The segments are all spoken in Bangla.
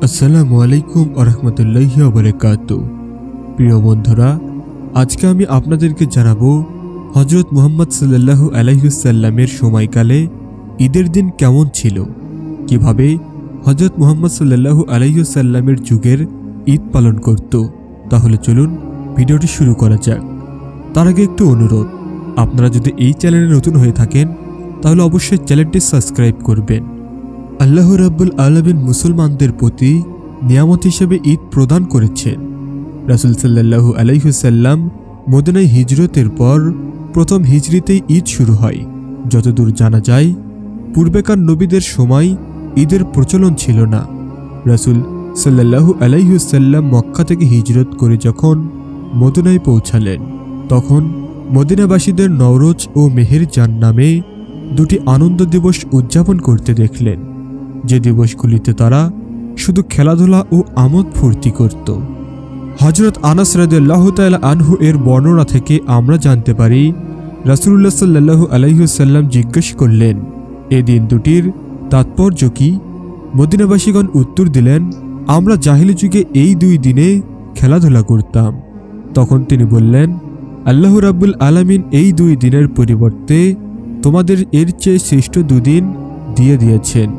আসসালামু আলাইকুম ওরহমতুল্লাহি ওয়া বারাকাতুহু। প্রিয় বন্ধুরা, আজকে আমি আপনাদেরকে জানাবো হযরত মুহাম্মদ সাল্লাল্লাহু আলাইহি ওয়াসাল্লামের সময়কালে ঈদের দিন কেমন ছিল, কিভাবে হযরত মুহাম্মদ সাল্লাল্লাহু আলাইহি ওয়াসাল্লামের যুগের ঈদ পালন করত। তাহলে চলুন ভিডিওটি শুরু করা যাক। তার আগে একটু অনুরোধ, আপনারা যদি এই চ্যানেলে নতুন হয়ে থাকেন তাহলে অবশ্যই চ্যানেলটি সাবস্ক্রাইব করবেন। আল্লাহ রাব্বুল আলামিন মুসলমানদের প্রতি নিয়ামত হিসেবে ঈদ প্রদান করেছেন। রাসূল সাল্লাল্লাহু আলাইহি ওয়াসাল্লাম মদিনায় হিজরতের পর প্রথম হিজরিতেই ঈদ শুরু হয়। যতদূর জানা যায়, পূর্বেকার নবীদের সময় ঈদের প্রচলন ছিল না। রাসূল সাল্লাল্লাহু আলাইহি ওয়াসাল্লাম মক্কা থেকে হিজরত করে যখন মদিনায় পৌঁছালেন, তখন মদিনাবাসীদের নওরোজ ও মেহেরজান নামে দুটি আনন্দ দিবস উদযাপন করতে দেখলেন, যে দিবসগুলিতে তারা শুধু খেলাধুলা ও আমোদ ফুর্তি করত। হযরত আনাস রাদিয়াল্লাহু তাআলা আনহু এর বর্ণনা থেকে আমরা জানতে পারি, রাসূলুল্লাহ সাল্লাল্লাহু আলাইহি ওয়াসাল্লাম জিজ্ঞেস করলেন, এই দিন দুটির তাৎপর্য কি? মদিনাবাসীগণ উত্তর দিলেন, আমরা জাহিলি যুগে এই দুই দিনে খেলাধুলা করতাম। তখন তিনি বললেন, আল্লাহ রাব্বুল আলামিন এই দুই দিনের পরিবর্তে তোমাদের এর চেয়ে শ্রেষ্ঠ দুদিন দিয়ে দিয়েছেন।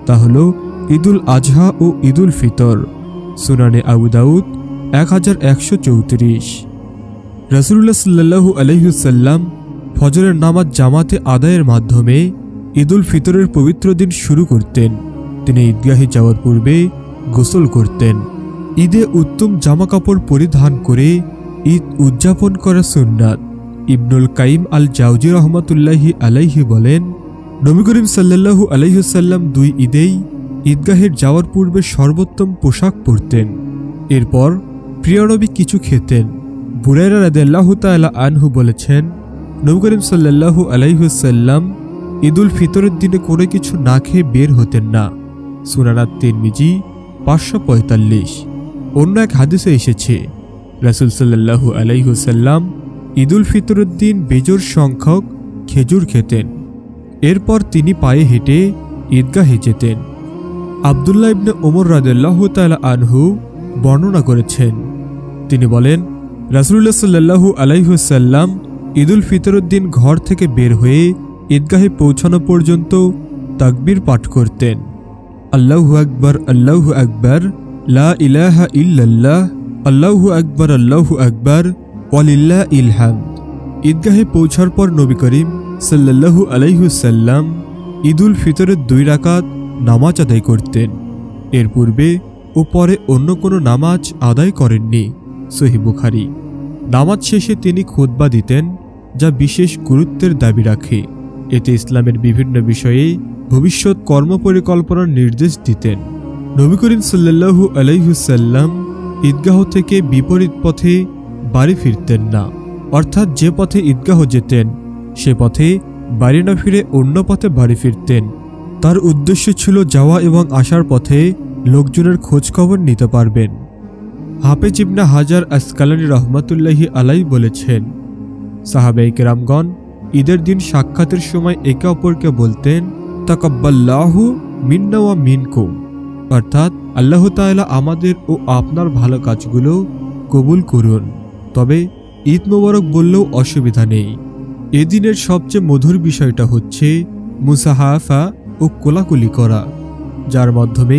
তা হল ঈদুল আজহা ও ঈদুল ফিতর। সুনানে আবু দাউদ 1134। রাসূলুল্লাহ সাল্লাল্লাহু আলাইহি ওয়াসাল্লাম ফজরের নামাজ জামাতে আদায়ের মাধ্যমে ঈদুল ফিতরের পবিত্র দিন শুরু করতেন। তিনি ঈদগাহে যাওয়ার পূর্বে গোসল করতেন। ঈদে উত্তম জামাকাপড় পরিধান করে ঈদ উদযাপন করা সুন্নাত। ইবনুল কাইম আল জাওজি রহমাতুল্লাহি আলাইহি বলেন, নবী করিম সাল্লাল্লাহু আলাইহি ওয়াসাল্লাম দুই ঈদেই ঈদগাহের যাওয়ার পূর্বে সর্বোত্তম পোশাক পরতেন। এরপর প্রিয় নবী কিছু খেতেন। বুরায়রা রাদিয়াল্লাহু তাআলা আনহু বলেছেন, নবী করিম সাল্লাল্লাহু আলাইহি ওয়াসাল্লাম ঈদুল ফিতরের দিনে কোনো কিছু না খেয়ে বের হতেন না। সুনান তিরমিজি 545। অন্য এক হাদিসে এসেছে, রাসূল সাল্লাল্লাহু আলাইহি ওয়াসাল্লাম ঈদুল ফিতরের দিন বেজোড় সংখ্যক খেজুর খেতেন। এরপর তিনি পায়ে হেঁটে ঈদগাহে যেতেন। আব্দুল্লাহ ইবনে ওমর রাদিয়াল্লাহু তাআলা আনহু বর্ণনা করেছেন, তিনি বলেন, রাসূলুল্লাহ সাল্লাল্লাহু আলাইহি ওয়াসাল্লাম ঈদুল ফিতরের দিন ঘর থেকে বের হয়ে ঈদগাহে পৌঁছানো পর্যন্ত তাকবীর পাঠ করতেন। আল্লাহু আকবার, আল্লাহু আকবার, লা ইলাহা ইল্লাল্লাহ, আল্লাহু আকবার, আল্লাহু আকবার, ওয়ালিল্লাহিল হামদ। ঈদগাহে পৌঁছার পর নবী করিম সাল্লাল্লাহু আলাইহি ওয়াসাল্লাম ঈদুল ফিতরের 2 রাকাত নামাজ আদায় করতেন। এর পূর্বে ও পরে অন্য কোনো নামাজ আদায় করেননি। সহিহ বুখারী। নামাজ শেষে তিনি খুতবা দিতেন, যা বিশেষ গুরুত্বের দাবি রাখে। এতে ইসলামের বিভিন্ন বিষয়ে ভবিষ্যৎ কর্মপরিকল্পনার নির্দেশ দিতেন। নবী করিম সাল্লাল্লাহু আলাইহি ওয়াসাল্লাম ঈদগাহ থেকে বিপরীত পথে বাড়ি ফিরতেন না, অর্থাৎ যে পথে ঈদগাহ যেতেন সে পথে বাড়ি না ফিরে অন্য পথে বাড়ি ফিরতেন। তার উদ্দেশ্য ছিল যাওয়া এবং আসার পথে লোকজনের খোঁজ খবর নিতে পারবেন। হাফেজ ইবনে হাজার আসকালানী রহমাতুল্লাহি আলাইহি বলেছেন, সাহাবায়ে কেরামগণ ঈদের দিন সাক্ষাতের সময় একে অপরকে বলতেন, তাকাব্বাল্লাহু মিন্না ওয়া মিনকুম, অর্থাৎ আল্লাহ তাআলা আমাদের ও আপনার ভালো কাজগুলো কবুল করুন। তবে ঈদ মোবারক বললেও অসুবিধা নেই। এদিনের সবচেয়ে মধুর বিষয়টা হচ্ছে মুসাহাফা ও কোলাকুলি করা, যার মাধ্যমে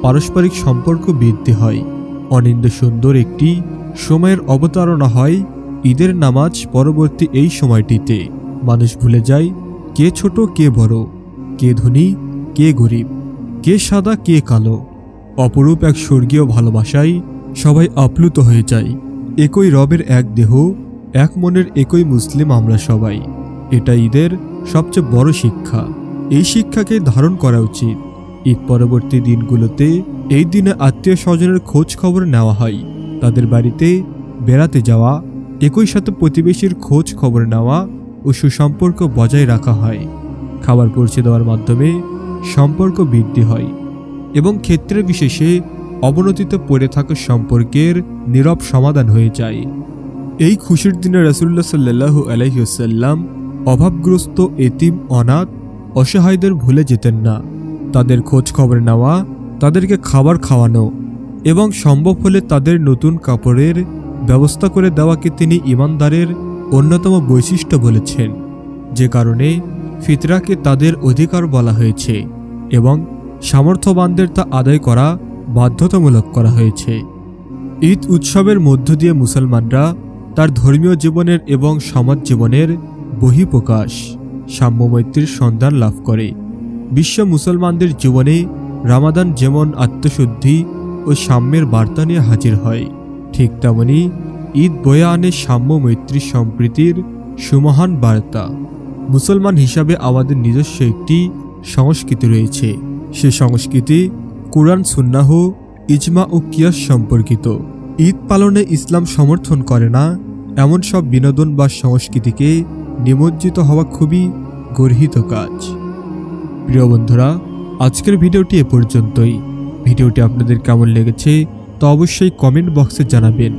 পারস্পরিক সম্পর্ক বৃদ্ধি হয়। অনিন্দ্য সুন্দর একটি সময়ের অবতারণা হয় ঈদের নামাজ পরবর্তী এই সময়টিতে। মানুষ ভুলে যায় কে ছোট কে বড়, কে ধনী কে গরিব, কে সাদা কে কালো। অপরূপ এক স্বর্গীয় ভালোবাসায় সবাই আপ্লুত হয়ে যায়। একই রবের এক দেহ, এক মনের একই মুসলিম আমরা সবাই। এটা ঈদের সবচেয়ে বড় শিক্ষা। এই শিক্ষাকে ধারণ করা উচিত। ঈদ পরবর্তী দিনগুলোতে এই দিনে আত্মীয় স্বজনের খোঁজ খবর নেওয়া হয়, তাদের বাড়িতে বেড়াতে যাওয়া, একই সাথে প্রতিবেশীর খোঁজ খবর নেওয়া ও সুসম্পর্ক বজায় রাখা হয়। খাবার পৌঁছে দেওয়ার মাধ্যমে সম্পর্ক বৃদ্ধি হয় এবং ক্ষেত্রে বিশেষে অবনতিতে পড়ে থাকা সম্পর্কের নীরব সমাধান হয়ে যায়। এই খুশির দিনে রাসূলুল্লাহ সাল্লাল্লাহু আলাইহি ওয়াসাল্লাম অভাবগ্রস্ত, এতিম, অনাথ, অসহায়দের ভুলে যেতেন না। তাদের খোঁজ খবর নেওয়া তাদেরকে খাবার খাওয়ানো এবং সম্ভব হলে তাদের নতুন কাপড়ের ব্যবস্থা করে দেওয়াকে তিনি ঈমানদারের অন্যতম বৈশিষ্ট্য বলেছেন, যে কারণে ফিতরাকে তাদের অধিকার বলা হয়েছে এবং সামর্থ্যবানদের তা আদায় করা বাধ্যতামূলক করা হয়েছে। ঈদ উৎসবের মধ্য দিয়ে মুসলমানরা তার ধর্মীয় জীবনের এবং সমাজ জীবনের বহিঃপ্রকাশ সাম্যমৈত্রীর সন্ধান লাভ করে। বিশ্ব মুসলমানদের জীবনে রামাদান যেমন আত্মশুদ্ধি ও সাম্যের বার্তা নিয়ে হাজির হয়, ঠিক তেমনি ঈদ বয়ে আনে সাম্য মৈত্রী সম্প্রীতির সুমহান বার্তা। মুসলমান হিসাবে আমাদের নিজস্ব একটি সংস্কৃতি রয়েছে। সে সংস্কৃতি কুরআন, সুন্নাহ, ইজমা ও কিয়াস সম্পর্কিত। ঈদ পালনে ইসলাম সমর্থন করে না এমন সব বিনোদন বা সংস্কৃতিকে নিমজ্জিত হওয়া খুবই গর্হিত কাজ। প্রিয় বন্ধুরা, আজকের ভিডিওটি এ পর্যন্তই। ভিডিওটি আপনাদের কেমন লেগেছে তা অবশ্যই কমেন্ট বক্সে জানাবেন।